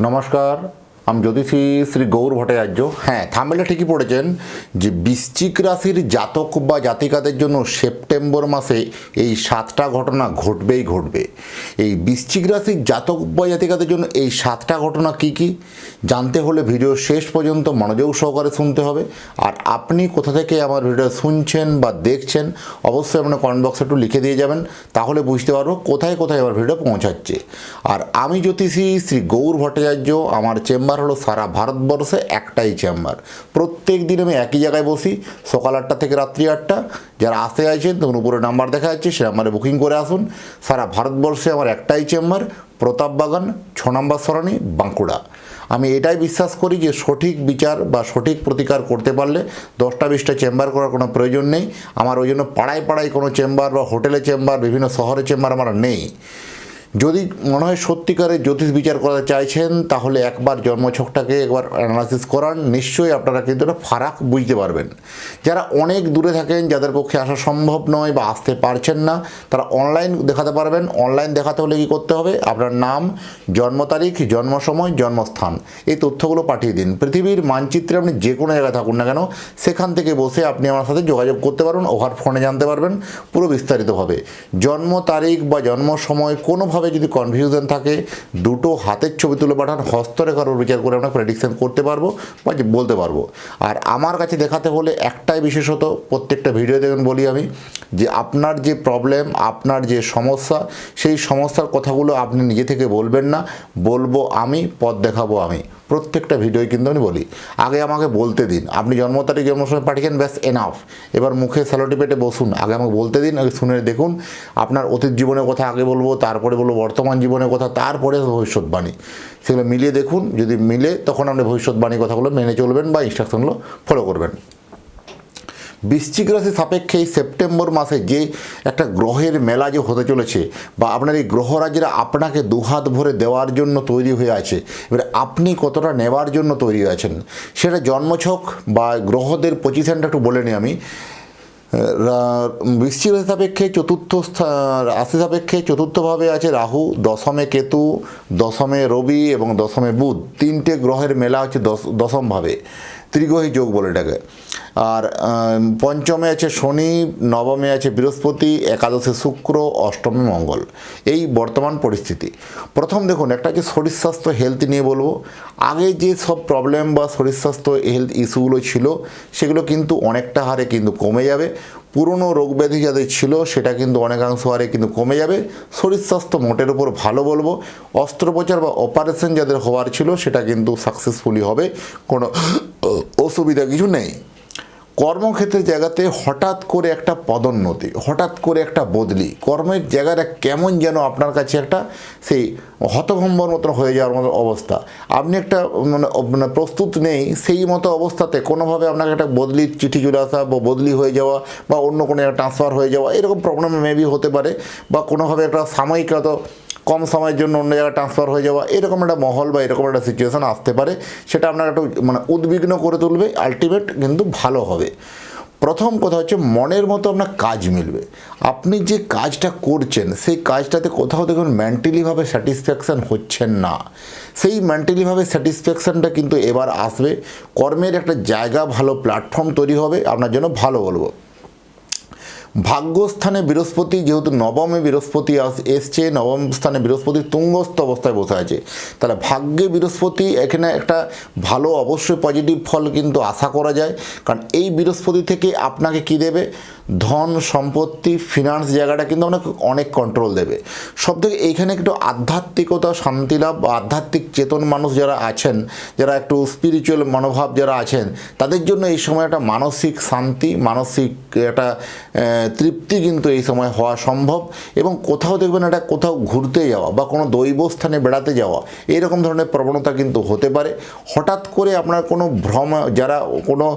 নমস্কার, আমি জ্যোতিষী শ্রী গৌর ভট্টাচার্য। হ্যাঁ, থাম্বনেলে ঠিকই পড়েছেন যে বৃশ্চিক রাশির জাতক বা জাতিকাদের জন্য সেপ্টেম্বর মাসে এই 7টা ঘটনা ঘটবেই ঘটবে। এই বৃশ্চিক রাশির জাতক বা জাতিকাদের জন্য এই 7টা ঘটনা কি কি জানতে হলে ভিডিও শেষ পর্যন্ত মনোযোগ সহকারে শুনতে হবে। আর আপনি কোথা থেকে আমার ভিডিও শুনছেন বা দেখছেন অবশ্যই আপনার কমেন্ট বক্সে একটু লিখে দিয়ে যাবেন, তাহলে বুঝতে পারবো কোথায় কোথায় আমার ভিডিও পৌঁছাচ্ছে। আর আমি জ্যোতিষী শ্রী গৌর ভট্টাচার্য, আমার চেম্বার হলো সারা ভারতবর্ষে একটাই চেম্বার। প্রত্যেক দিন আমি একই জায়গায় বসি, সকাল 8টা থেকে রাত্রি 8টা। যারা আসতে চাইছেন তখন উপরে নাম্বার দেখা যাচ্ছে, সে নাম্বারে বুকিং করে আসুন। সারা ভারতবর্ষে আমার একটাই চেম্বার, প্রতাপবাগান 6 নম্বর সরণি, বাঁকুড়া। আমি এটাই বিশ্বাস করি যে সঠিক বিচার বা সঠিক প্রতিকার করতে পারলে 10টা 20টা চেম্বার করার কোনো প্রয়োজন নেই। আমার ওই জন্য পাড়ায় পাড়ায় কোনো চেম্বার বা হোটেলে চেম্বার, বিভিন্ন শহরে চেম্বার আমার নেই। যদি মনে হয় সত্যিকারের জ্যোতিষ বিচার করতে চাইছেন তাহলে একবার জন্মছকটাকে একবার অ্যানালাইসিস করান, নিশ্চয়ই আপনারা কিন্তু একটা ফারাক বুঝতে পারবেন। যারা অনেক দূরে থাকেন, যাদের পক্ষে আসা সম্ভব নয় বা আসতে পারছেন না, তারা অনলাইন দেখাতে পারবেন। অনলাইন দেখাতে হলে কী করতে হবে? আপনার নাম, জন্ম তারিখ, জন্ম সময়, জন্মস্থান, এই তথ্যগুলো পাঠিয়ে দিন। পৃথিবীর মানচিত্রে আপনি যে কোনো জায়গায় থাকুন না কেন, সেখান থেকে বসে আপনি আমার সাথে যোগাযোগ করতে পারবেন, ওভার ফোনে জানতে পারবেন পুরো বিস্তারিতভাবে। জন্ম তারিখ বা জন্ম সময় কোনোভাবে যদি কনফিউশন থাকে, দুটো হাতের ছবি তুলে পাঠান, হস্তরেখার বিচার করে আমরা প্রেডিকশন করতে পারবো বা বলতে পারবো। আর আমার কাছে দেখাতে হলে একটাই বিশেষত, প্রত্যেকটা ভিডিও দেখুন বলি আমি, যে আপনার যে প্রবলেম, আপনার যে সমস্যা, সেই সমস্যার কথাগুলো আপনি নিজে থেকে বলবেন না, বলবো আমি, পথ দেখাবো আমি। প্রত্যেকটা ভিডিওই কিন্তু আমি বলি, আগে আমাকে বলতে দিন। আপনি জন্ম তারিখ জন্ম সময় পাঠিয়েছেন, ব্যাস এনাফ। এবার মুখে স্যালোটি পেটে বসুন, আগে আমাকে বলতে দিন, আগে শুনে দেখুন। আপনার অতীত জীবনের কথা আগে বলবো, তারপরে বলবো বর্তমান জীবনের কথা, তারপরে ভবিষ্যৎবাণী। সেগুলো মিলিয়ে দেখুন, যদি মিলে তখন আপনি ভবিষ্যৎবাণীর কথাগুলো মেনে চলবেন বা ইনস্ট্রাকশনগুলো ফলো করবেন। বৃশ্চিক রাশি সাপেক্ষে এই সেপ্টেম্বর মাসে যে একটা গ্রহের মেলা যে হতে চলেছে, বা আপনার এই গ্রহরাজেরা আপনাকে দুহাত ভরে দেওয়ার জন্য তৈরি হয়ে আছে, এবার আপনি কতটা নেওয়ার জন্য তৈরি হয়ে আছেন সেটা জন্মছক বা গ্রহদের পজিশনটা একটু বলে নিই আমি। বৃশ্চিক রাশি সাপেক্ষে রাশি সাপেক্ষে চতুর্থভাবে আছে রাহু, দশমে কেতু, দশমে রবি এবং দশমে বুধ। 3টে গ্রহের মেলা হচ্ছে দশমভাবে, ত্রিগ্রহী যোগ বলে এটাকে। আর পঞ্চমে আছে শনি, নবমে আছে বৃহস্পতি, একাদশে শুক্র, অষ্টমে মঙ্গল। এই বর্তমান পরিস্থিতি। প্রথম দেখুন, একটা যে শরীর স্বাস্থ্য হেলথ নিয়ে বলবো। আগে যে সব প্রবলেম বা শরীর স্বাস্থ্য হেলথ ইস্যুগুলো ছিল, সেগুলো কিন্তু অনেকটা হারে কিন্তু কমে যাবে। পুরনো রোগব্যাধি যাদের ছিল সেটা কিন্তু অনেকাংশ হারে কিন্তু কমে যাবে। শরীর স্বাস্থ্য মোটের উপর ভালো বলবো। অস্ত্রোপচার বা অপারেশন যাদের হওয়ার ছিল সেটা কিন্তু সাকসেসফুলি হবে, কোনো অসুবিধা কিছু নেই। কর্মক্ষেত্রের জায়গাতে হঠাৎ করে একটা পদোন্নতি, হঠাৎ করে একটা বদলি, কর্মের জায়গাটা কেমন যেন আপনার কাছে একটা সেই হতভম্বর মতো হয়ে যাওয়ার মতো অবস্থা। আপনি একটা মানে প্রস্তুত নেই, সেই মতো অবস্থাতে কোনোভাবে আপনাকে একটা বদলির চিঠি চলে আসা বা বদলি হয়ে যাওয়া বা অন্য কোনো একটা ট্রান্সফার হয়ে যাওয়া, এরকম প্রবলেম মেবি হতে পারে। বা কোনোভাবে একটা সাময়িক কম সময়ের জন্য অন্য জায়গায় ট্রান্সফার হয়ে যাওয়া, এরকম একটা মহল বা এরকম একটা সিচুয়েশান আসতে পারে। সেটা আপনাকে একটু মানে উদ্বিগ্ন করে তুলবে, আলটিমেট কিন্তু ভালো হবে। প্রথম কথা হচ্ছে মনের মতো আপনার কাজ মিলবে। আপনি যে কাজটা করছেন সেই কাজটাতে কোথাও দেখুন মেন্টালিভাবে স্যাটিসফ্যাকশান হচ্ছেন না, সেই মেন্টালিভাবে স্যাটিসফ্যাকশানটা কিন্তু এবার আসবে। কর্মের একটা জায়গা, ভালো প্ল্যাটফর্ম তৈরি হবে আপনার জন্য, ভালো বলবো। ভাগ্যস্থানে বৃহস্পতি, যেহেতু নবমে বৃহস্পতি এসছে, নবম স্থানে বৃহস্পতি তুঙ্গস্থ অবস্থায় বসে আছে, তাহলে ভাগ্যে বৃহস্পতি এখানে একটা ভালো অবশ্যই পজিটিভ ফল কিন্তু আশা করা যায়। কারণ এই বৃহস্পতি থেকে আপনাকে কি দেবে? ধন সম্পত্তি, ফিনান্স জায়গাটা কিন্তু আপনাকে অনেক কন্ট্রোল দেবে। সবথেকে এইখানে একটু আধ্যাত্মিকতা, শান্তিলাভ বা আধ্যাত্মিক চেতন মানুষ যারা আছেন, যারা একটু স্পিরিচুয়াল মনোভাব যারা আছেন, তাদের জন্য এই সময় একটা মানসিক শান্তি, মানসিক একটা তৃপ্তি কিন্তু এই সময় হওয়া সম্ভব। এবং কোথাও দেখবেন এটা কোথাও ঘুরতে যাওয়া বা কোনো দৈব স্থানে বেড়াতে যাওয়া, এরকম ধরনের প্রবণতা কিন্তু হতে পারে। হঠাৎ করে আপনার কোনো ভ্রম, যারা কোনো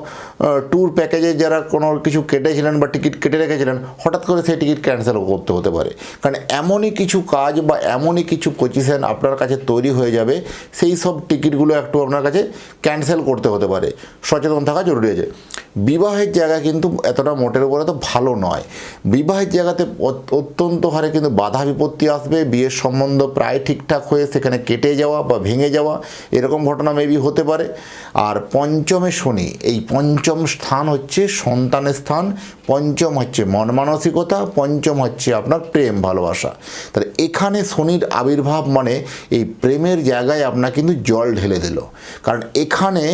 ট্যুর প্যাকেজে যারা কোনো কিছু কেটেছিলেন বা টিকিট কেটে রেখেছিলেন, হঠাৎ করে সেই টিকিট ক্যান্সেল করতে হতে পারে। কারণ এমনই কিছু কাজ বা এমনই কিছু পজিশন আপনার কাছে তৈরি হয়ে যাবে, সেই সব টিকিটগুলো একটু আপনার কাছে ক্যান্সেল করতে হতে পারে। সচেতন থাকা জরুরি আছে। বিবাহের জায়গা কিন্তু এতটা মোটের উপরে তো ভালো নয়। বিবাহের জায়গাতে অত্যন্ত হারে কিন্তু বাধা বিপত্তি আসবে, বিয়ের সম্বন্ধ প্রায় ঠিকঠাক হয়ে সেখানে কেটে যাওয়া বা ভেঙে যাওয়া এরকম ঘটনা মেবি হতে পারে। আর পঞ্চমে শনি, এই পঞ্চম স্থান হচ্ছে সন্তানের স্থান, পঞ্চম হচ্ছে মন মানসিকতা, পঞ্চম হচ্ছে আপনার প্রেম ভালোবাসা। তাহলে এখানে শনির আবির্ভাব মানে এই প্রেমের জায়গায় আপনার কিন্তু জল ঢেলে দিল। কারণ এখানে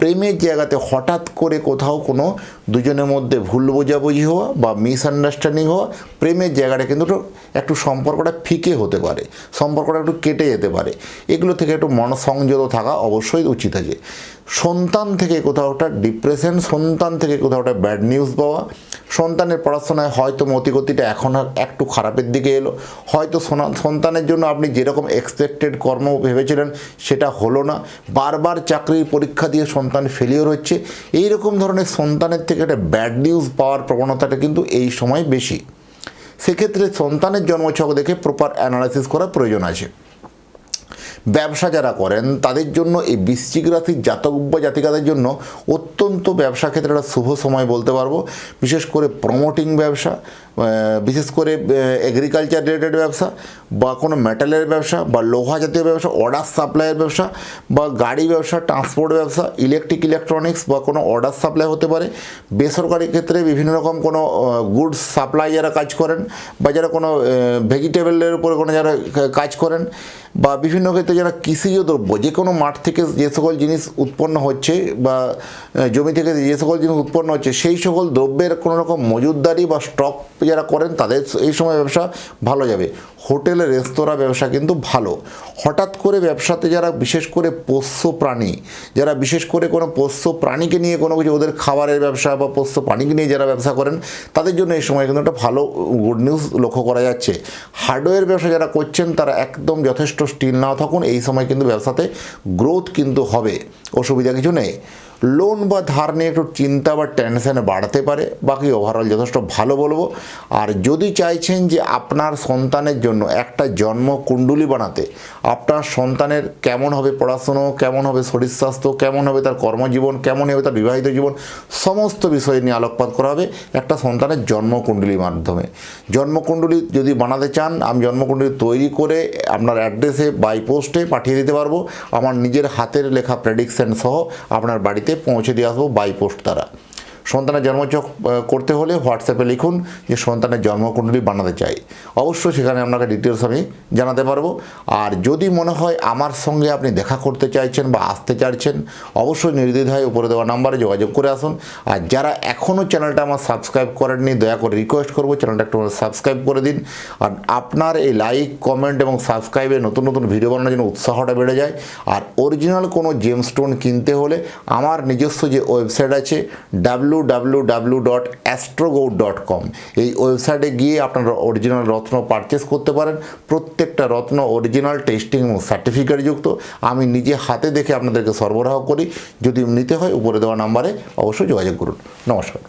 প্রেমের জায়গাতে হঠাৎ করে কোথাও কোনো দুজনের মধ্যে ভুল বোঝাবুঝি হওয়া বা মিসআন্ডারস্ট্যান্ডিং হওয়া, প্রেমের জায়গাটা কিন্তু একটু সম্পর্কটা ফিকে হতে পারে, সম্পর্কটা একটু কেটে যেতে পারে। এগুলো থেকে একটু মনসংযত থাকা অবশ্যই উচিত আছে। সন্তান থেকে কোথাও একটা ডিপ্রেশন, সন্তান থেকে কোথাও একটা ব্যাড নিউজ পাওয়া, সন্তানের পড়াশোনায় হয়তো মতিগতিটা এখন আর একটু খারাপের দিকে এলো, হয়তো সন্তানের জন্য আপনি যেরকম এক্সপেক্টেড কর্ম ভেবেছিলেন সেটা হলো না, বারবার চাকরির পরীক্ষা দিয়ে সন্তান ফেলিওর হচ্ছে, এই রকম ধরনের সন্তানের থেকে একটা ব্যাড নিউজ পাওয়ার প্রবণতাটা কিন্তু এই সময় বেশি। সেক্ষেত্রে সন্তানের জন্মছক দেখে প্রপার অ্যানালাইসিস করার প্রয়োজন আছে। ব্যবসা যারা করেন তাদের জন্য এই বৃশ্চিক রাশির জাতক বা জাতিকাদের জন্য অত্যন্ত ব্যবসা ক্ষেত্রে একটা শুভ সময় বলতে পারবো। বিশেষ করে প্রমোটিং ব্যবসা, বিশেষ করে এগ্রিকালচার রিলেটেড ব্যবসা বা কোনো মেটালের ব্যবসা বা লোহা জাতীয় ব্যবসা, অর্ডার সাপ্লাইয়ের ব্যবসা বা গাড়ি ব্যবসা, ট্রান্সপোর্ট ব্যবসা, ইলেকট্রনিক্স বা কোনো অর্ডার সাপ্লাই হতে পারে। বেসরকারি ক্ষেত্রে বিভিন্ন রকম কোনো গুডস সাপ্লাই যারা কাজ করেন বা যারা কোনো ভেজিটেবলের উপরে কোনো যারা কাজ করেন বা বিভিন্ন ক্ষেত্রে যারা কৃষিজ দ্রব্য, যে কোনো মাঠ থেকে যে সকল জিনিস উৎপন্ন হচ্ছে বা জমি থেকে যে সকল জিনিস উৎপন্ন হচ্ছে সেই সকল দ্রব্যের কোনো রকম মজুতদারি বা স্টক যারা করেন তাদের এই সময় ব্যবসা ভালো যাবে। হোটেলে রেস্তোরাঁ ব্যবসা কিন্তু ভালো। হঠাৎ করে ব্যবসাতে যারা বিশেষ করে পোষ্য প্রাণী, যারা বিশেষ করে কোনো পোষ্য প্রাণীকে নিয়ে কোনো কিছু ওদের খাবারের ব্যবসা বা পোষ্য প্রাণীকে নিয়ে যারা ব্যবসা করেন তাদের জন্য এই সময় কিন্তু একটা ভালো গুড নিউজ লক্ষ্য করা যাচ্ছে। হার্ডওয়্যার ব্যবসা যারা করছেন তারা একদম যথেষ্ট স্টিল নাও থাকুন, এই সময় কিন্তু ব্যবসাতে গ্রোথ কিন্তু হবে, অসুবিধা কিছু নেই। লোন বা ধার নিয়ে একটু চিন্তা বা টেনশন বাড়তে পারে, বাকি ওভারঅল যথেষ্ট ভালো বলবো। আর যদি চাইছেন যে আপনার সন্তানের জন্য একটা জন্ম কুণ্ডলী বানাতে, আপনার সন্তানের কেমন হবে পড়াশুনো, কেমন হবে শরীর স্বাস্থ্য, কেমন হবে তার কর্মজীবন, কেমন হবে তার বিবাহিত জীবন, সমস্ত বিষয় নিয়ে আলোকপাত করা হবে একটা সন্তানের জন্মকুণ্ডলীর মাধ্যমে। জন্মকুণ্ডলী যদি বানাতে চান, আমি জন্মকুণ্ডলী তৈরি করে আপনার অ্যাড্রেসে বাই পোস্টে পাঠিয়ে দিতে পারবো। আমার নিজের হাতের লেখা প্রেডিকশন সহ আপনার বাড়িতে পৌঁছে দিয়ে আসবো বাই পোস্ট দ্বারা। সন্তানের জন্মছক করতে হলে হোয়াটসঅ্যাপে লিখুন যে সন্তানের জন্মকুণ্ডলী বানাতে চাই, অবশ্যই সেখানে আপনাকে ডিটেলস আমি জানাতে পারবো। আর যদি মনে হয় আমার সঙ্গে আপনি দেখা করতে চাইছেন বা আসতে চাইছেন, অবশ্যই নির্দ্বিধায় উপরে দেওয়া নাম্বারে যোগাযোগ করে আসুন। আর যারা এখনও চ্যানেলটা আমার সাবস্ক্রাইব করেননি, দয়া করে রিকোয়েস্ট করবো চ্যানেলটা একটু সাবস্ক্রাইব করে দিন। আর আপনার এই লাইক, কমেন্ট এবং সাবস্ক্রাইবে নতুন নতুন ভিডিও বানানোর জন্য উৎসাহটা বেড়ে যায়। আর অরিজিনাল কোনো জেমস্টোন কিনতে হলে আমার নিজস্ব যে ওয়েবসাইট আছে www.astrogold.com, এই ওয়েবসাইটে গিয়ে আপনারা অরিজিনাল রত্ন পারচেস করতে পারেন। প্রত্যেকটা রত্ন অরিজিনাল টেস্টিং এবং সার্টিফিকেটযুক্ত, আমি নিজে হাতে দেখে আপনাদেরকে সরবরাহ করি। যদি নিতে হয় উপরে দেওয়া নাম্বারে অবশ্যই যোগাযোগ করুন। নমস্কার।